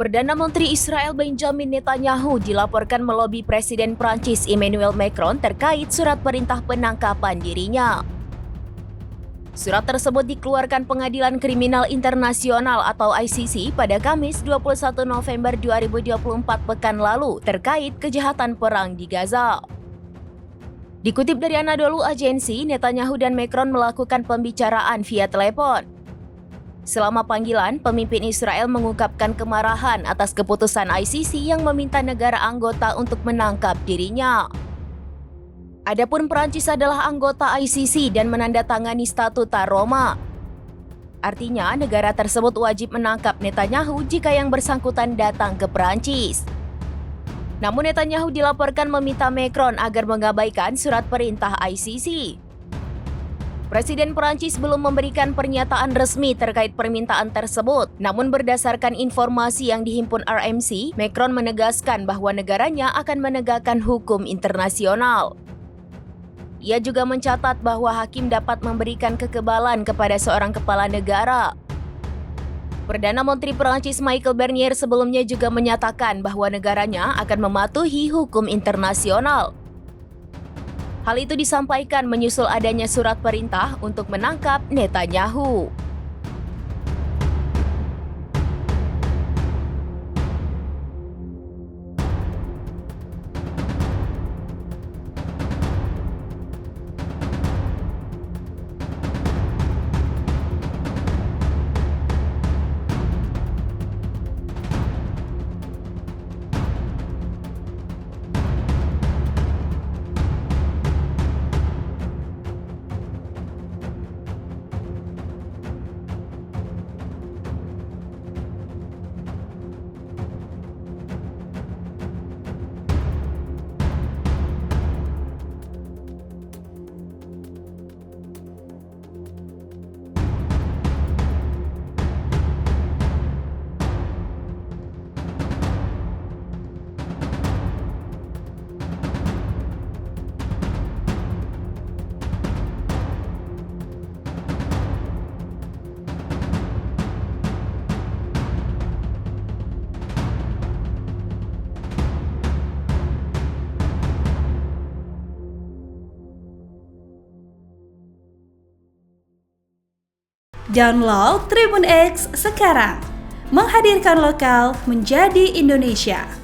Perdana Menteri Israel Benjamin Netanyahu dilaporkan melobi Presiden Prancis Emmanuel Macron terkait surat perintah penangkapan dirinya. Surat tersebut dikeluarkan Pengadilan Kriminal Internasional atau ICC pada Kamis 21 November 2024 pekan lalu terkait kejahatan perang di Gaza. Dikutip dari Anadolu Agency, Netanyahu dan Macron melakukan pembicaraan via telepon. Selama panggilan, pemimpin Israel mengungkapkan kemarahan atas keputusan ICC yang meminta negara anggota untuk menangkap dirinya. Adapun Prancis adalah anggota ICC dan menandatangani Statuta Roma. Artinya, negara tersebut wajib menangkap Netanyahu jika yang bersangkutan datang ke Prancis. Namun Netanyahu dilaporkan meminta Macron agar mengabaikan surat perintah ICC. Presiden Prancis belum memberikan pernyataan resmi terkait permintaan tersebut. Namun berdasarkan informasi yang dihimpun RMC, Macron menegaskan bahwa negaranya akan menegakkan hukum internasional. Ia juga mencatat bahwa hakim dapat memberikan kekebalan kepada seorang kepala negara. Perdana Menteri Prancis Michel Barnier sebelumnya juga menyatakan bahwa negaranya akan mematuhi hukum internasional. Hal itu disampaikan menyusul adanya surat perintah untuk menangkap Netanyahu. Download Tribun X sekarang, menghadirkan lokal menjadi Indonesia.